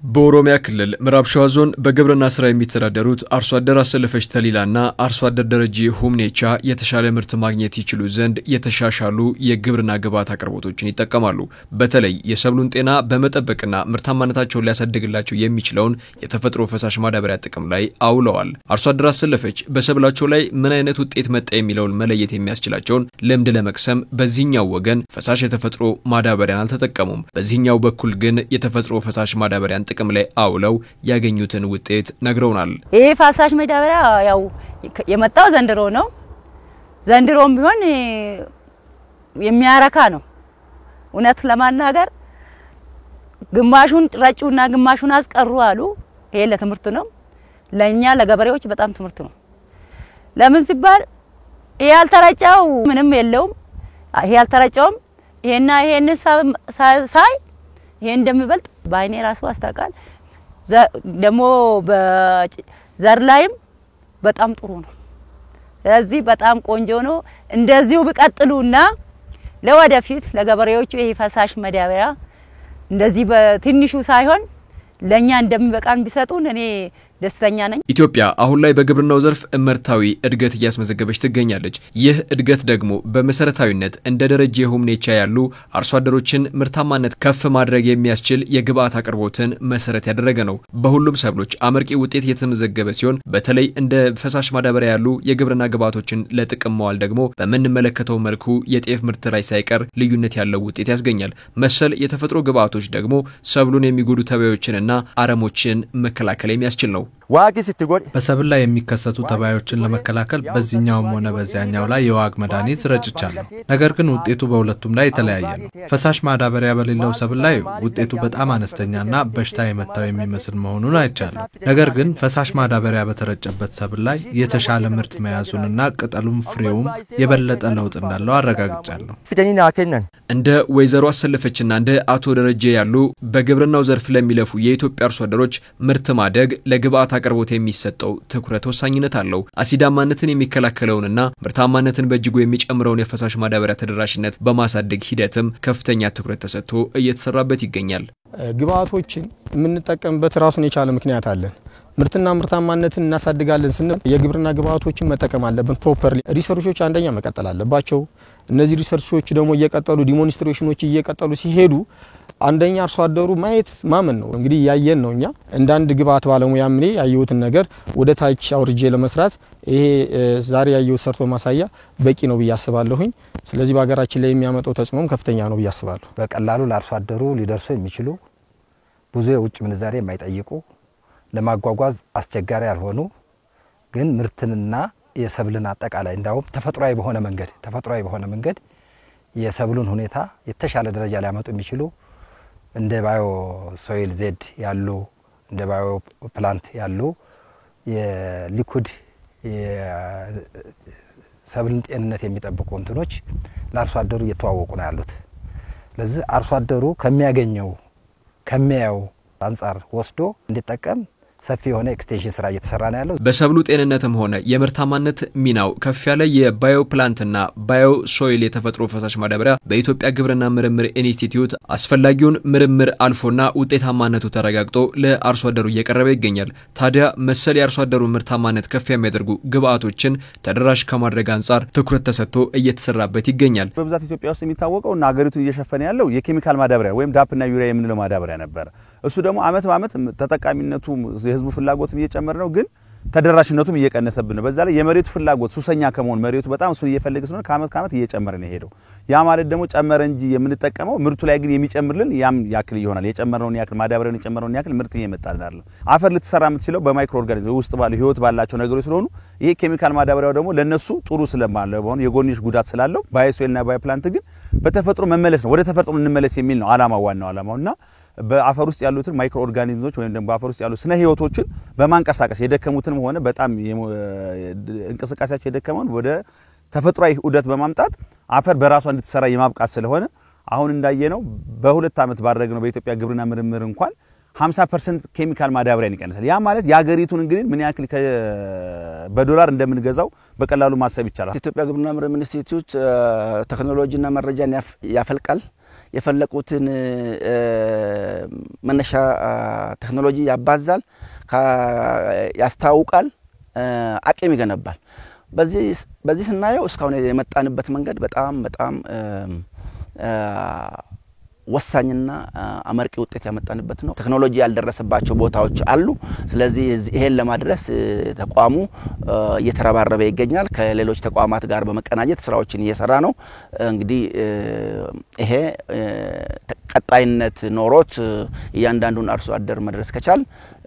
በኦሮሚያ ክልል ምዕራብ ሸዋ ዞን በግብርና ስራ የሚተዳደሩት አርሶ አደር አሰለፈች ተሊላና አርሶ አደር ደረጀ ሁምኔቻ የተሻለ ምርት ማግኘት ይችሉ ዘንድ የተሻሻሉ የግብርና ግብዓት አቅርቦቶችን ይጠቀማሉ። በተለይ የሰብሉን ጤና በመጠበቅና ምርታማነታቸውን ሊያሳድግላቸው የሚችለውን የተፈጥሮ ፈሳሽ ማዳበሪያ ጥቅም ላይ አውለዋል። አርሶ አደር አሰለፈች በሰብላቸው ላይ ምን አይነት ውጤት መጣ የሚለውን መለየት የሚያስችላቸውን ልምድ ለመቅሰም በዚህኛው ወገን ፈሳሽ የተፈጥሮ ማዳበሪያን አልተጠቀሙም። በዚህኛው በኩል ግን የተፈጥሮ ፈሳሽ ማዳበሪያን ጥቅም ላይ አውለው ያገኙትን ውጤት ነግረውናል። ይሄ ፈሳሽ ማዳበሪያ ያው የመጣው ዘንድሮ ነው። ዘንድሮም ቢሆን የሚያረካ ነው። እውነት ለማናገር ግማሹን ረጩና ግማሹን አስቀሩ አሉ። ይሄ ለትምህርት ነው። ለኛ ለገበሬዎች በጣም ትምህርት ነው። ለምን ሲባል ይሄ ያልተረጨው ምንም የለውም። ይሄ ያልተረጨውም ይሄና ይሄን ሳይ ይሄ እንደሚበልጥ ባይኔ ራሱ አስተቃል ደሞ በዘር ላይም በጣም ጥሩ ነው። ስለዚህ በጣም ቆንጆ ነው። እንደዚሁ ቢቀጥሉና ለወደፊት ለገበሬዎቹ ይሄ ፈሳሽ ማዳበሪያ እንደዚህ በትንሹ ሳይሆን ለኛ እንደሚበቃን ቢሰጡን እኔ ደስተኛ ነኝ። ኢትዮጵያ አሁን ላይ በግብርናው ዘርፍ እመርታዊ እድገት እያስመዘገበች ትገኛለች። ይህ እድገት ደግሞ በመሰረታዊነት እንደ ደረጀ ሁምኔቻ ያሉ አርሶ አደሮችን ምርታማነት ከፍ ማድረግ የሚያስችል የግብዓት አቅርቦትን መሰረት ያደረገ ነው። በሁሉም ሰብሎች አመርቂ ውጤት እየተመዘገበ ሲሆን በተለይ እንደ ፈሳሽ ማዳበሪያ ያሉ የግብርና ግብዓቶችን ለጥቅም መዋል ደግሞ በምንመለከተው መልኩ የጤፍ ምርት ላይ ሳይቀር ልዩነት ያለው ውጤት ያስገኛል። መሰል የተፈጥሮ ግብዓቶች ደግሞ ሰብሉን የሚጎዱ ተባዮችንና አረሞችን መከላከል የሚያስችል ነው። በሰብል ላይ የሚከሰቱ ተባዮችን ለመከላከል በዚህኛውም ሆነ በዚያኛው ላይ የዋግ መድኃኒት ረጭቻለሁ። ነገር ግን ውጤቱ በሁለቱም ላይ የተለያየ ነው። ፈሳሽ ማዳበሪያ በሌለው ሰብል ላይ ውጤቱ በጣም አነስተኛና በሽታ የመታው የሚመስል መሆኑን አይቻለሁ። ነገር ግን ፈሳሽ ማዳበሪያ በተረጨበት ሰብል ላይ የተሻለ ምርት መያዙንና ቅጠሉም ፍሬውም የበለጠ ለውጥ እንዳለው አረጋግጫለሁ። እንደ ወይዘሮ አሰለፈችና እንደ አቶ ደረጀ ያሉ በግብርናው ዘርፍ ለሚለፉ የኢትዮጵያ አርሶ አደሮች ምርት ማደግ ለግብዓት አቅርቦት የሚሰጠው ትኩረት ወሳኝነት አለው። አሲዳማነትን የሚከላከለውንና ምርታማነትን በእጅጉ የሚጨምረውን የፈሳሽ ማዳበሪያ ተደራሽነት በማሳደግ ሂደትም ከፍተኛ ትኩረት ተሰጥቶ እየተሰራበት ይገኛል። ግብዓቶችን የምንጠቀምበት ራሱን የቻለ ምክንያት አለን። ምርትና ምርታማነትን እናሳድጋለን ስንል የግብርና ግብዓቶችን መጠቀም አለብን። ፕሮፐርሊ ሪሰርቾች አንደኛ መቀጠል አለባቸው። እነዚህ ሪሰርቾች ደግሞ እየቀጠሉ ዲሞንስትሬሽኖች እየቀጠሉ ሲሄዱ አንደኛ አርሶ አደሩ ማየት ማመን ነው። እንግዲህ ያየን ነው። እኛ እንዳንድ ግብዓት ባለሙያ ምን ያየሁትን ነገር ወደ ታች አውርጄ ለመስራት ይሄ ዛሬ ያየሁት ሰርቶ ማሳያ በቂ ነው ብያስባለሁኝ። ስለዚህ በአገራችን ላይ የሚያመጣው ተጽዕኖም ከፍተኛ ነው ብያስባለሁ። በቀላሉ ለአርሶ አደሩ ሊደርሱ የሚችሉ ብዙ የውጭ ምንዛሬ የማይጠይቁ ለማጓጓዝ አስቸጋሪ ያልሆኑ ግን ምርትንና የሰብልን አጠቃላይ እንዳውም ተፈጥሯዊ በሆነ መንገድ የሰብሉን ሁኔታ የተሻለ ደረጃ ሊያመጡ የሚችሉ እንደ ባዮ ሶይል ዜድ ያሉ እንደ ባዮ ፕላንት ያሉ የሊኩድ የሰብልን ጤንነት የሚጠብቁ እንትኖች ለአርሶ አደሩ እየተዋወቁ ነው ያሉት። ለዚህ አርሶ አደሩ ከሚያየው አንፃር ወስዶ እንዲጠቀም ሰፊ የሆነ ኤክስቴንሽን ስራ እየተሰራ ነው ያለው። በሰብሉ ጤንነትም ሆነ የምርታማነት ሚናው ከፍ ያለ የባዮ ፕላንትና ባዮ ሶይል የተፈጥሮ ፈሳሽ ማዳበሪያ በኢትዮጵያ ግብርና ምርምር ኢንስቲትዩት አስፈላጊውን ምርምር አልፎና ውጤታማነቱ ተረጋግጦ ለአርሶ አደሩ እየቀረበ ይገኛል። ታዲያ መሰል የአርሶ አደሩ ምርታማነት ከፍ የሚያደርጉ ግብዓቶችን ተደራሽ ከማድረግ አንፃር ትኩረት ተሰጥቶ እየተሰራበት ይገኛል። በብዛት ኢትዮጵያ ውስጥ የሚታወቀው እና ሀገሪቱን እየሸፈነ ያለው የኬሚካል ማዳበሪያ ወይም ዳፕና ዩሪያ የምንለው ማዳበሪያ ነበር። እሱ ደግሞ አመት በአመት ተጠቃሚነቱ የህዝቡ ፍላጎትም እየጨመረ ነው፣ ግን ተደራሽነቱም እየቀነሰብን ነው። በዛ ላይ የመሬቱ ፍላጎት ሱሰኛ ከመሆን መሬቱ በጣም እሱ እየፈለገ ስለሆነ ከአመት እየጨመረ ነው ሄደው። ያ ማለት ደግሞ ጨመረ እንጂ የምንጠቀመው ምርቱ ላይ ግን የሚጨምርልን ያም ያክል ይሆናል። የጨመረውን ያክል ማዳበሪያውን የጨመረውን ያክል ምርት እየመጣልን አይደለም። አፈር ልትሰራ የምትችለው በማይክሮ ኦርጋኒዝም ውስጥ ባለው ህይወት ባላቸው ነገሮች ስለሆኑ ይሄ ኬሚካል ማዳበሪያው ደግሞ ለነሱ ጥሩ ስለማለው በሆነ የጎንዮሽ ጉዳት ስላለው ባዮሶይልና ባዮፕላንት ግን በተፈጥሮ መመለስ ነው፣ ወደ ተፈጥሮ እንመለስ የሚል ነው ዋናው ዓላማውና በአፈር ውስጥ ያሉትን ማይክሮ ኦርጋኒዝሞች ወይም ደግሞ በአፈር ውስጥ ያሉ ስነ ህይወቶችን በማንቀሳቀስ የደከሙትንም ሆነ በጣም እንቅስቃሴያቸው የደከመውን ወደ ተፈጥሯዊ ዑደት በማምጣት አፈር በራሷ እንድትሰራ የማብቃት ስለሆነ አሁን እንዳየነው በሁለት አመት ባደረግነው በኢትዮጵያ ግብርና ምርምር እንኳን 50% ኬሚካል ማዳበሪያን ይቀንሳል። ያ ማለት ያገሪቱን እንግዲህ ምን ያክል በዶላር እንደምንገዛው በቀላሉ ማሰብ ይቻላል። ኢትዮጵያ ግብርና ምርምር ኢንስቲትዩት ቴክኖሎጂና መረጃን ያፈልቃል። የፈለቁትን መነሻ ቴክኖሎጂ ያባዛል ያስታውቃል አቅም ይገነባል በዚህ ስናየው እስካሁን የመጣንበት መንገድ በጣም ወሳኝና አመርቂ ውጤት ያመጣንበት ነው ቴክኖሎጂ ያልደረሰባቸው ቦታዎች አሉ ስለዚህ ይሄን ለማድረስ ተቋሙ እየተረባረበ ይገኛል ከሌሎች ተቋማት ጋር በመቀናጀት ስራዎችን እየሰራ ነው እንግዲህ ይሄ ቀጣይነት ኖሮት እያንዳንዱን አርሶ አደር መድረስ ከቻል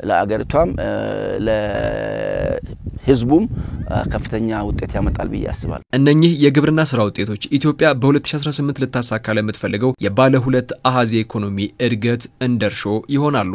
ለአገሪቷም ለህዝቡም ከፍተኛ ውጤት ያመጣል ብዬ አስባለሁ እነኚህ የግብርና ስራ ውጤቶች ኢትዮጵያ በ2018 ልታሳካ ለምትፈልገው የባለ ሁለት አሃዝ ኢኮኖሚ እድገት እንደርሾ ይሆናሉ